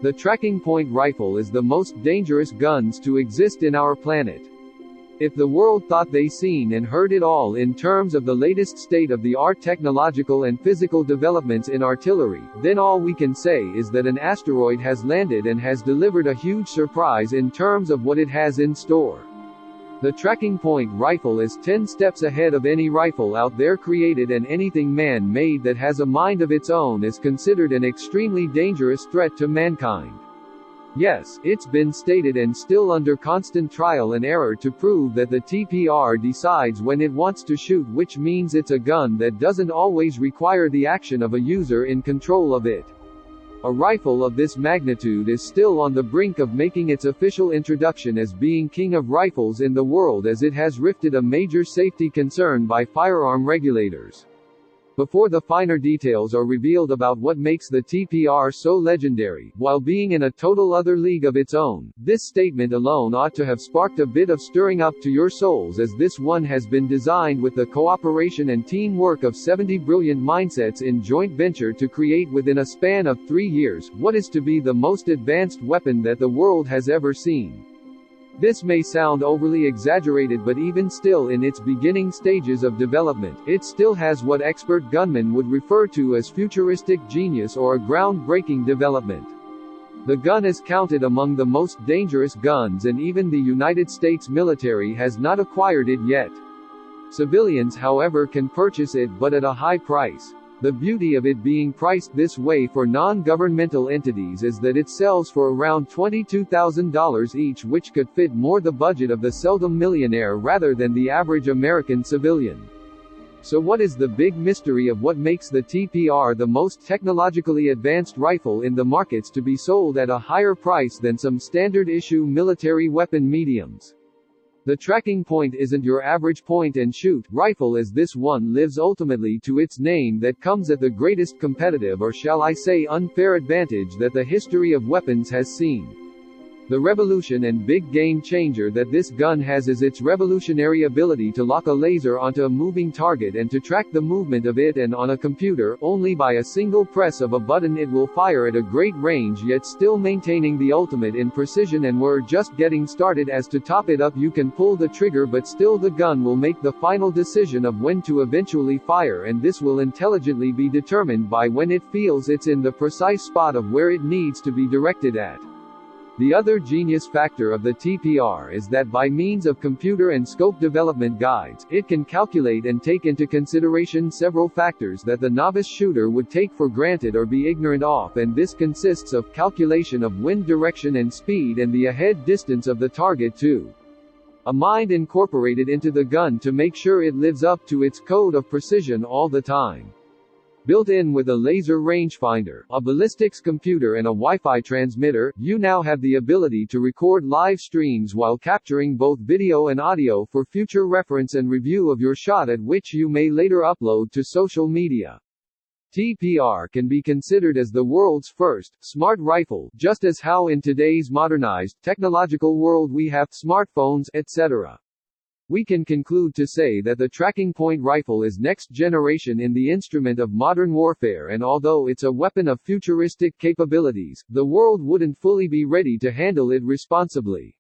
The tracking point rifle is the most dangerous guns to exist in our planet. If the world thought they seen and heard it all in terms of the latest state-of-the-art technological and physical developments in artillery, then all we can say is that an asteroid has landed and has delivered a huge surprise in terms of what it has in store. The tracking point rifle is 10 steps ahead of any rifle out there created, and anything man-made that has a mind of its own is considered an extremely dangerous threat to mankind. Yes, it's been stated and still under constant trial and error to prove that the TPR decides when it wants to shoot, which means it's a gun that doesn't always require the action of a user in control of it. A rifle of this magnitude is still on the brink of making its official introduction as being king of rifles in the world, as it has rifted a major safety concern by firearm regulators. Before the finer details are revealed about what makes the TPR so legendary, while being in a total other league of its own, this statement alone ought to have sparked a bit of stirring up to your souls, as this one has been designed with the cooperation and teamwork of 70 brilliant mindsets in joint venture to create within a span of 3 years, what is to be the most advanced weapon that the world has ever seen. This may sound overly exaggerated, but even still in its beginning stages of development, it still has what expert gunmen would refer to as futuristic genius or a groundbreaking development. The gun is counted among the most dangerous guns, and even the United States military has not acquired it yet. Civilians, however, can purchase it, but at a high price. The beauty of it being priced this way for non-governmental entities is that it sells for around $22,000 each, which could fit more the budget of the seldom millionaire rather than the average American civilian. So what is the big mystery of what makes the TPR the most technologically advanced rifle in the markets to be sold at a higher price than some standard-issue military weapon mediums? The tracking point isn't your average point-and-shoot rifle, as this one lives ultimately to its name that comes at the greatest competitive, or shall I say unfair, advantage that the history of weapons has seen. The revolution and big game changer that this gun has is its revolutionary ability to lock a laser onto a moving target and to track the movement of it, and on a computer, only by a single press of a button it will fire at a great range, yet still maintaining the ultimate in precision. And we're just getting started, as to top it up you can pull the trigger, but still the gun will make the final decision of when to eventually fire, and this will intelligently be determined by when it feels it's in the precise spot of where it needs to be directed at. The other genius factor of the TPR is that by means of computer and scope development guides, it can calculate and take into consideration several factors that the novice shooter would take for granted or be ignorant of, and this consists of calculation of wind direction and speed and the ahead distance of the target too. A mind incorporated into the gun to make sure it lives up to its code of precision all the time. Built in with a laser rangefinder, a ballistics computer and a Wi-Fi transmitter, you now have the ability to record live streams while capturing both video and audio for future reference and review of your shot, at which you may later upload to social media. TPR can be considered as the world's first smart rifle, just as how in today's modernized technological world we have smartphones, etc. We can conclude to say that the tracking point rifle is next generation in the instrument of modern warfare, and although it's a weapon of futuristic capabilities, the world wouldn't fully be ready to handle it responsibly.